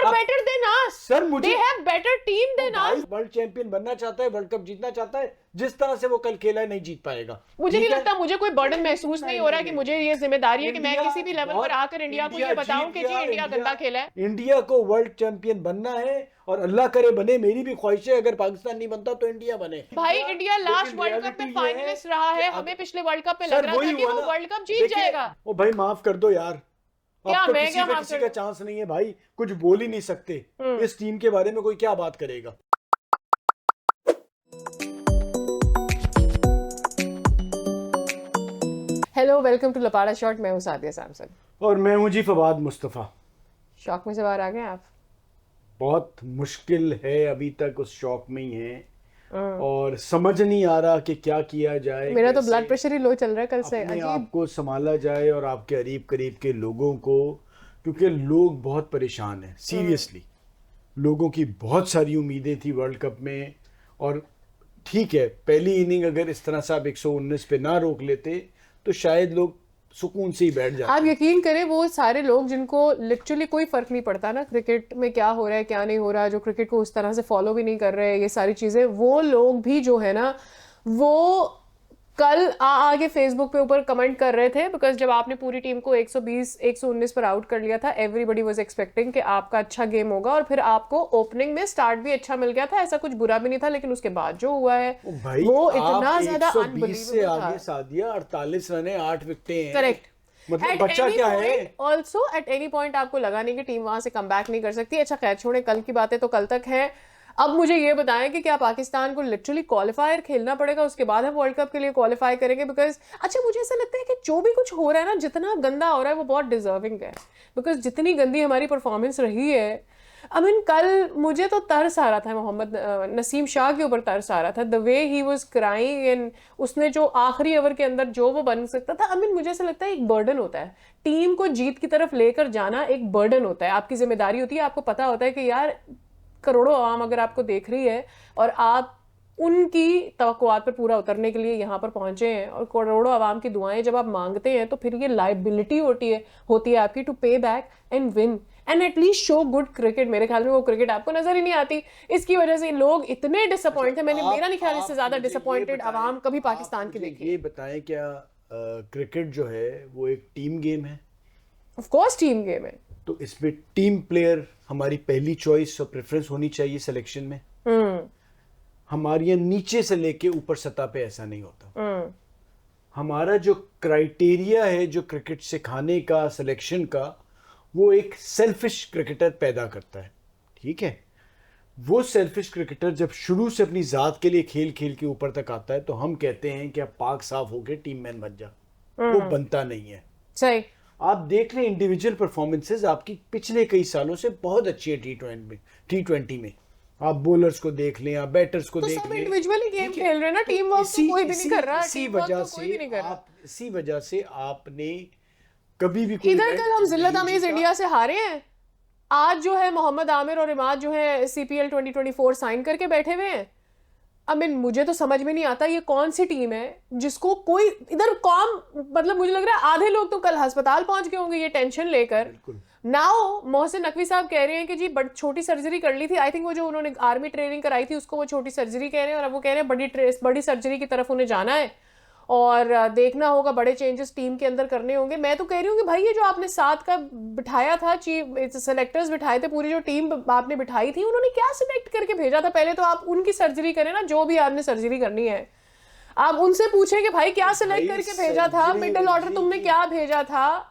are better than us. Sir मुझे They have better team than us. World champion बनना चाहता है, world cup जीतना चाहता है, जिस तरह से वो कल खेला है नहीं जीत पाएगा। मुझे नहीं लगता, मुझे कोई बर्डन महसूस नहीं हो रहा कि मुझे ये जिम्मेदारी है कि मैं किसी भी लेवल पर आकर इंडिया को ये बताऊं कि जी इंडिया गंदा खेला है। इंडिया को वर्ल्ड चैंपियन बनना है और अल्लाह करे बने, मेरी भी ख्वाहिश है अगर पाकिस्तान नहीं बनता तो इंडिया बने। भाई इंडिया लास्ट वर्ल्ड कप में फाइनलिस्ट रहा है, हमें पिछले वर्ल्ड कप में लग रहा था कि वो वर्ल्ड कप जीत जाएगा। ओ भाई माफ कर दो यार, क्या अब तो मैं किसी क्या का माफ किसी कर का चांस नहीं है भाई, कुछ बोल ही नहीं सकते। इस टीम के बारे में कोई क्या बात करेगा। हेलो, वेलकम टू लपाड़ा शॉट। मैं हूं सादिया सैमसन और मैं हूं जी फवाद मुस्तफा। शॉक में से बाहर आ गए आप? बहुत मुश्किल है, अभी तक उस शौक में ही है और समझ नहीं आ रहा कि क्या किया जाए। मेरा तो ब्लड प्रेशर ही लो चल रहा है कल से। अपने आप को संभाला जाए और आपके करीब करीब के लोगों को, क्योंकि लोग बहुत परेशान हैं सीरियसली। लोगों की बहुत सारी उम्मीदें थी वर्ल्ड कप में और ठीक है, पहली इनिंग अगर इस तरह से आप 119 पे ना रोक लेते तो शायद लोग सुकून से ही बैठ जाते। आप यकीन करें, वो सारे लोग जिनको लिटरली कोई फर्क नहीं पड़ता ना क्रिकेट में क्या हो रहा है क्या नहीं हो रहा, जो क्रिकेट को उस तरह से फॉलो भी नहीं कर रहे, ये सारी चीजें, वो लोग भी जो है ना, वो कल आगे फेसबुक पे ऊपर कमेंट कर रहे थे। बिकॉज जब आपने पूरी टीम को 119 पर आउट कर लिया था, एवरीबडी वाज एक्सपेक्टिंग कि आपका अच्छा गेम होगा और फिर आपको ओपनिंग में स्टार्ट भी अच्छा मिल गया था, ऐसा कुछ बुरा भी नहीं था। लेकिन उसके बाद जो हुआ है वो इतना ज्यादा अनबिलीवेबल था। आगे सादिया 48 रन है, 8 विकेटें हैं। करेक्ट। मतलब बच्चा क्या है। ऑल्सो एट एनी पॉइंट आपको लगा नहीं कि टीम वहां से कम बैक नहीं कर सकती। अच्छा खैर छोड़े, कल की बातें तो कल तक है। अब मुझे ये बताएं कि क्या पाकिस्तान को लिटरली क्वालिफायर खेलना पड़ेगा, उसके बाद हम वर्ल्ड कप के लिए क्वालिफाई करेंगे? बिकॉज अच्छा मुझे ऐसा लगता है कि जो भी कुछ हो रहा है ना, जितना गंदा हो रहा है वो बहुत डिजर्विंग है। बिकॉज जितनी गंदी हमारी परफॉर्मेंस रही है, आई मीन कल मुझे तो तरस आ रहा था, मोहम्मद नसीम शाह के ऊपर तरस आ रहा था। The way he was crying and उसने जो आखिरी ओवर के अंदर जो वो बन सकता था। आई मीन मुझे ऐसा लगता है एक बर्डन होता है, टीम को जीत की तरफ लेकर जाना एक बर्डन होता है, आपकी जिम्मेदारी होती है। आपको पता होता है कि यार करोड़ों आवाम अगर आपको देख रही है और आप उनकी तवक्कुआत पर पूरा उतरने के लिए यहाँ पर पहुंचे हैं और करोड़ों आवाम की दुआएं जब आप मांगते हैं तो फिर ये लाइबिलिटी होती है आपकी टू पे back and win and at least show good cricket. मेरे ख्याल में वो क्रिकेट आपको नजर ही नहीं आती, इसकी वजह से लोग इतने डिसअपॉइंट थे। मेरा नहीं ख्याल इससे ज्यादा डिसअपॉइंटेड आवाम कभी पाकिस्तान की देखी। ये बताएं क्या क्रिकेट जो है वो एक टीम गेम है? ऑफ कोर्स टीम गेम है, तो इसमें टीम प्लेयर हमारी पहली चॉइस और प्रेफरेंस होनी चाहिए सिलेक्शन में। हमारे यहाँ नीचे से लेके ऊपर सतह पे ऐसा नहीं होता। हमारा जो क्राइटेरिया है जो क्रिकेट सिखाने का, सिलेक्शन का, वो एक सेल्फिश क्रिकेटर पैदा करता है। ठीक है, वो सेल्फिश क्रिकेटर जब शुरू से अपनी जात के लिए खेल खेल के ऊपर तक आता है तो हम कहते हैं कि अब पाक साफ होके टीम मैन बन जा। वो बनता नहीं है। सही। आप देख लें इंडिविजुअल परफॉर्मेंसेज आपकी पिछले कई सालों से बहुत अच्छी है। टी20 में आप बॉलर्स को देख लें, आप बैटर्स को देख लें, इंडिविजुअली गेम खेल रहे हैं ना, टीम वर्क तो कोई भी नहीं कर रहा। इसी वजह से आपने कभी भी इधर कल हम जिल्लत अमीज इंडिया से हारे हैं। आज जो है मोहम्मद आमिर और इमाद जो है CPL 2024 साइन करके बैठे हुए हैं। आई मीन मुझे तो समझ में नहीं आता ये कौन सी टीम है जिसको कोई इधर कॉम, मतलब मुझे लग रहा है आधे लोग तो कल अस्पताल पहुंच गए होंगे ये टेंशन लेकर। नाउ मोहसिन नकवी साहब कह रहे हैं कि जी छोटी सर्जरी कर ली थी। आई थिंक वो जो उन्होंने आर्मी ट्रेनिंग कराई थी उसको वो छोटी सर्जरी कह रहे हैं और अब वो कह रहे हैं बड़ी सर्जरी की तरफ उन्हें जाना है और देखना होगा, बड़े चेंजेस टीम के अंदर करने होंगे। मैं तो कह रही हूँ कि भाई ये जो आपने 7 का बिठाया था, चीफ सेलेक्टर्स बिठाए थे, पूरी जो टीम आपने बिठाई थी, उन्होंने क्या सिलेक्ट करके भेजा था? पहले तो आप उनकी सर्जरी करें ना, जो भी आपने सर्जरी करनी है आप उनसे पूछें कि भाई क्या सिलेक्ट करके भेजा था, मिडिल ऑर्डर तुमने क्या भेजा था।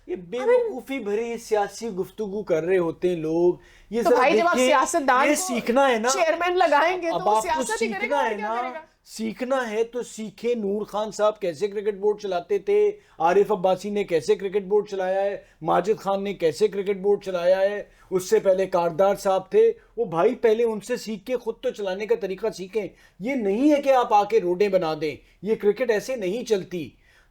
ये बेवकूफी भरी सियासी गुफ्तगू कर रहे होते हैं लोग। ये तो भाई जब आप सियासतदान ये सीखना है ना, चेयरमैन लगाएंगे अब तो सियासत ही करेगा और क्या करेगा? सीखना है तो सीखे। नूर खान साहब कैसे क्रिकेट बोर्ड चलाते थे, आरिफ अब्बासी ने कैसे क्रिकेट बोर्ड चलाया है, माजिद खान ने कैसे क्रिकेट बोर्ड चलाया है, उससे पहले कारदार साहब थे। वो भाई पहले उनसे सीख के खुद तो चलाने का तरीका सीखें। ये नहीं है कि आप आके रोडें बना दें, ये क्रिकेट ऐसे नहीं चलती।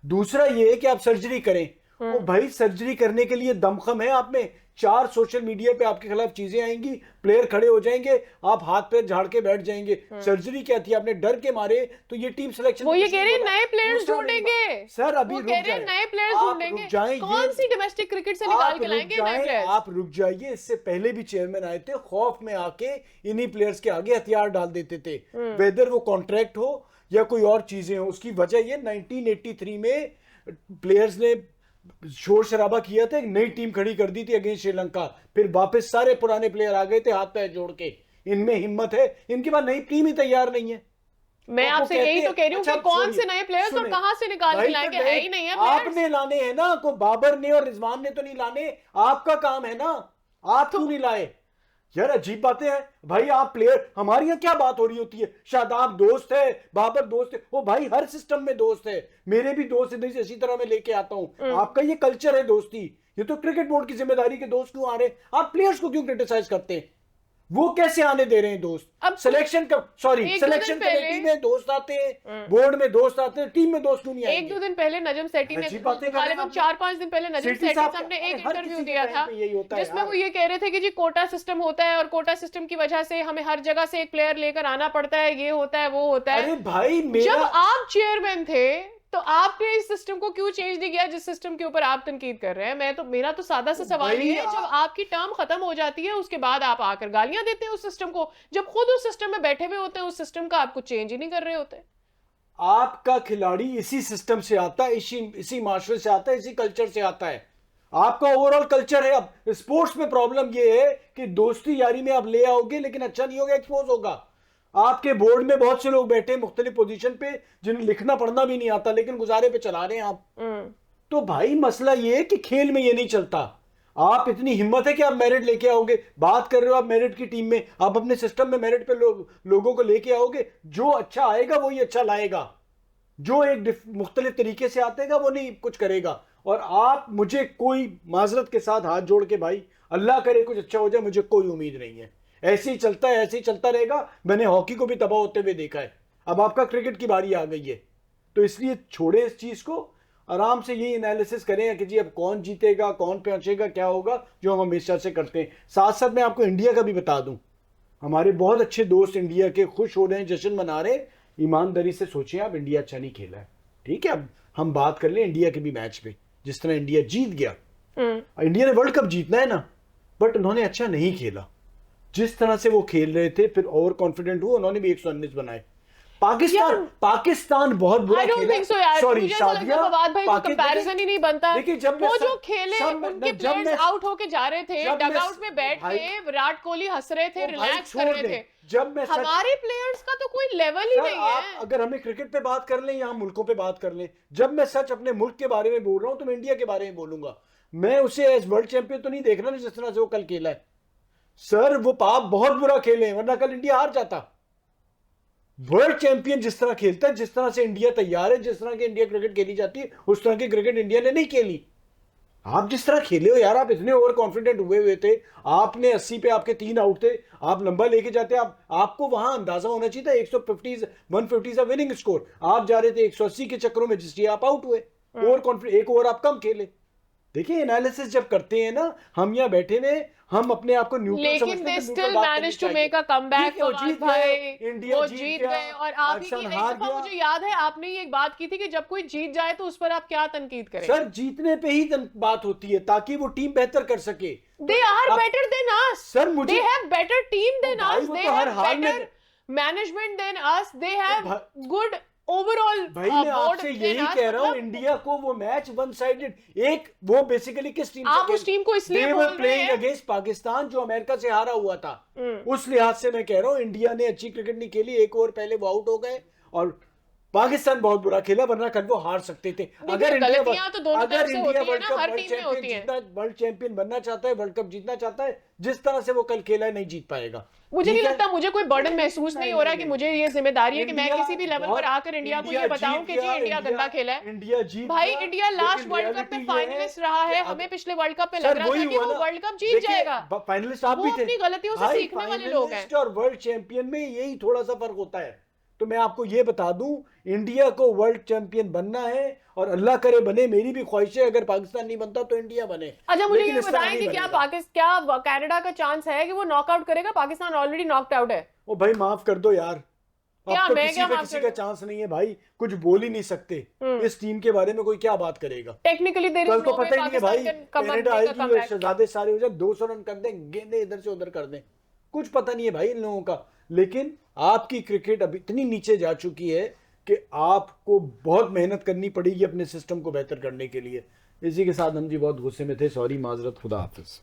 दूसरा ये है कि आप सर्जरी करें। वो भाई सर्जरी करने के लिए दमखम है आप में? 4 सोशल मीडिया पे आपके खिलाफ चीजें आएंगी, प्लेयर खड़े हो जाएंगे, आप हाथ पैर झाड़ के बैठ जाएंगे। सर्जरी क्या थी, आपने डर के मारे तो ये टीम सिलेक्शन वो ये कह रहे हैं नए प्लेयर्स ढूंढेंगे सर, अभी वो रुक कह रहे हैं जाए, नए प्लेयर्स आप ढूंढेंगे, रुक जाएं, कौन सी डोमेस्टिक क्रिकेट से निकाल के लाएंगे नए प्लेयर्स? आप रुक जाइए, इससे पहले भी चेयरमैन आए थे, खौफ में आके इन्हीं प्लेयर्स के आगे हथियार डाल देते थे, वेदर वो कॉन्ट्रैक्ट हो या कोई और चीजें हो। उसकी वजह ये 1983 में प्लेयर्स ने शोर शराबा किया था, एक नई टीम खड़ी कर दी थी अगेंस्ट श्रीलंका, फिर वापस सारे पुराने प्लेयर आ गए थे हाथ पैर जोड़ के। इनमें हिम्मत है, इनके पास नई टीम ही तैयार नहीं है। मैं आपसे यही तो कह रही हूँ कि कौन से नए प्लेयर्स और कहां से निकाल के लाएंगे, है ही नहीं है प्लेयर्स। आपने लाने हैं ना, को बाबर ने और रिजवान ने तो नहीं लाने, आपका काम है ना, आप क्यों नहीं लाए यार? अजीब बातें हैं भाई। आप प्लेयर, हमारे यहाँ क्या बात हो रही होती है, शादाब दोस्त है, बाबर दोस्त है, वो भाई हर सिस्टम में दोस्त है, मेरे भी दोस्त है, इसी तरह मैं लेके आता हूं। आपका ये कल्चर है दोस्ती, ये तो क्रिकेट बोर्ड की जिम्मेदारी के दोस्त क्यों आ रहे हैं? आप प्लेयर्स को क्यों क्रिटिसाइज करते हैं? वो कैसे आने दे रहे हैं दोस्त? अब सिलेक्शन सिलेक्शन कमेटी में दोस्त आते हैं, बोर्ड में दोस्त आते हैं, टीम में दोस्त क्यों नहीं आएंगे? 1-2 दिन पहले नजम सेठी ने, अजीब बातें कर रहे हैं गालिबन आप। 4-5 दिन पहले नजम सेठी साहब ने एक इंटरव्यू दिया था जिसमें वो ये कह रहे थे कि जी कोटा सिस्टम होता है और कोटा सिस्टम की वजह से हमें हर जगह से एक प्लेयर लेकर आना पड़ता है, ये होता है वो होता है। अरे भाई जब आप चेयरमैन थे तो आपने इस सिस्टम को क्यों चेंज नहीं किया जिस सिस्टम के ऊपर आप तनकीद कर रहे हैं? मेरा तो सादा सा सवाल ये है, जब आपकी टर्म खत्म हो जाती है उसके बाद आप आकर गालियां देते हैं उस सिस्टम को, जब खुद उस सिस्टम में बैठे हुए होते हैं उस सिस्टम का आप कुछ चेंज ही नहीं कर रहे होते। आपका खिलाड़ी इसी सिस्टम से आता है, इसी माशरे से आता है, इसी कल्चर से आता है। आपका ओवरऑल कल्चर है। अब स्पोर्ट्स में प्रॉब्लम ये है कि दोस्ती यारी में आप ले आओगे लेकिन अच्छा नहीं होगा, एक्सपोज होगा। आपके बोर्ड में बहुत से लोग बैठे हैं मुख्तलिफ पोजीशन पे, जिन्हें लिखना पढ़ना भी नहीं आता लेकिन गुजारे पे चला रहे हैं आप। तो भाई मसला ये है कि खेल में ये नहीं चलता। आप इतनी हिम्मत है कि आप मेरिट लेके आओगे, बात कर रहे हो आप मेरिट की टीम में, आप अपने सिस्टम में मेरिट पे लोगों को लेके आओगे, जो अच्छा आएगा वो ही अच्छा लाएगा, जो एक मुख्तलिफ तरीके से आतेगा वो नहीं कुछ करेगा। और आप, मुझे कोई माजरत के साथ हाथ जोड़ के भाई, अल्लाह करे कुछ अच्छा हो जाए, मुझे कोई उम्मीद नहीं है। ऐसे ही चलता है, ऐसे ही चलता रहेगा। मैंने हॉकी को भी तबाह होते हुए देखा है, अब आपका क्रिकेट की बारी आ गई है, तो इसलिए छोड़े इस चीज को, आराम से यही एनालिसिस करें कि जी अब कौन जीतेगा, कौन पहुंचेगा, क्या होगा, जो हम हमेशा से करते हैं। साथ साथ मैं आपको इंडिया का भी बता दूं, हमारे बहुत अच्छे दोस्त इंडिया के खुश हो रहे हैं, जश्न मना रहे हैं। ईमानदारी से सोचिए आप, इंडिया अच्छा नहीं खेला है, ठीक है? अब हम बात कर लें इंडिया के भी मैच पे, जिस तरह इंडिया जीत गया, इंडिया ने वर्ल्ड कप जीतना है ना, बट उन्होंने अच्छा नहीं खेला। जिस तरह से वो खेल रहे थे, फिर ओवर कॉन्फिडेंट हुए, उन्होंने भी 119 बनाए। पाकिस्तान बहुत बुरा खेला। सॉरी सादिया, कंपैरिजन ही नहीं बनता। देखिए जब वो जो खेले, उनके प्लेयर्स आउट होके जा रहे थे, डगआउट में बैठ के विराट कोहली हंस रहे थे, रिलैक्स कर रहे थे। जब मैं हमारे प्लेयर्स का तो कोई लेवल ही नहीं है। अगर हमें क्रिकेट पे बात कर लें या हम मुल्कों पे बात कर लें, जब मैं सच अपने मुल्क के बारे में बोल रहा हूं तो मैं इंडिया के बारे में बोलूंगा। मैं उसे एज वर्ल्ड चैंपियन तो नहीं देख रहा जिस तरह से वो कल खेला है। सर वो पाप बहुत बुरा खेले, वरना कल इंडिया हार जाता। वर्ल्ड चैंपियन जिस तरह खेलता है, जिस तरह से इंडिया तैयार है, जिस तरह की इंडिया क्रिकेट खेली जाती है, उस तरह की क्रिकेट इंडिया ने नहीं खेली। आप जिस तरह खेले हो यार, आप इतने ओवर कॉन्फिडेंट हुए थे, आपने 80 पे आपके 3 आउट थे, आप लंबा लेके जाते, आपको वहां अंदाजा होना चाहिए था 150 का विनिंग स्कोर। आप जा रहे थे 180 के चक्करों में, जिसलिए आप आउट हुए। ओवर कॉन्फिडेंट, एक ओवर आप कम खेले। देखिए एनालिसिस जब करते हैं ना, हम यहाँ बैठे हुए, हम अपने आप को न्यूट्रल समझते हैं, लेकिन they still managed to make a comeback। वो जीत गए, इंडिया जीत गए। और आप ही की मुझे याद है आपने ये एक बात की थी कि जब कोई जीत जाए तो उस पर आप क्या तनकीद करें। सर जीतने पे ही बात होती है, ताकि वो टीम बेहतर कर सके। They are better than us। Sir मुझे, they have better team than us, they have better management than us, they have good overall. भाई मैं आपसे यही कह रहा हूँ, इंडिया को वो मैच वन साइडेड, एक वो बेसिकली किस टीम, आप उस टीम को इसलिए बोल रहे हैं अगेंस्ट पाकिस्तान जो अमेरिका से हारा हुआ था, उस लिहाज से मैं कह रहा हूँ इंडिया ने अच्छी क्रिकेट नहीं खेली। एक ओवर पहले वो आउट हो गए और पाकिस्तान बहुत बुरा खेला, वरना कल वो हार सकते थे। अगर इंडिया वर्ल्ड चैंपियन बनना चाहता है, वर्ल्ड कप जीतना चाहता है, जिस तरह से वो कल खेला है, नहीं जीत पाएगा। मुझे नहीं लगता, मुझे कोई बर्डन महसूस नहीं हो रहा कि मुझे ये जिम्मेदारी है कि मैं किसी भी लेवल पर आकर इंडिया को ये बताऊं कि जी इंडिया गंदा खेला है। इंडिया जीत, भाई इंडिया लास्ट वर्ल्ड कप में फाइनलिस्ट रहा है, हमें पिछले वर्ल्ड कप में लग रहा था कि वो वर्ल्ड कप जीत जाएगा। फाइनलिस्ट आप भी थे, अपनी गलतियों से सीखने वाले लोग हैं। और वर्ल्ड चैंपियन में यही थोड़ा सा फर्क होता है। तो मैं आपको ये बता दूं, इंडिया को वर्ल्ड चैंपियन बनना है और अल्लाह करे बने, मेरी भी ख्वाहिश है अगर पाकिस्तान नहीं बनता तो इंडिया बने। अच्छा मुझे लेकिन ये इस तरह बताएं नहीं कि क्या बनेगा। क्या कनाडा का चांस है कि वो नॉकआउट करेगा? पाकिस्तान ऑलरेडी नॉकड आउट है। ओ भाई माफ कर दो यार, क्या अब तो मैं किसी क्या पे माफ किसी कर का दूं? चांस नहीं है भाई, कुछ बोल ही नहीं सकते। इस टीम के बारे में कोई क्या बात करेगा? टेक्निकली देयर कल इज तो नो वे पता ही नहीं है भाई, पाकिस्तान कनाडा का आएगी, कमबैक। शहजादे सारे हो जाए, 200 रन कर दें, गेंदे इधर से उधर कर दें, कुछ पता नहीं है भाई इन लोगों का। लेकिन आपकी क्रिकेट अभी इतनी नीचे जा चुकी है कि आपको बहुत मेहनत करनी पड़ेगी अपने सिस्टम को बेहतर करने के लिए। इसी के साथ हम जी बहुत गुस्से में थे, सॉरी, माजरत, खुदा हाफिज।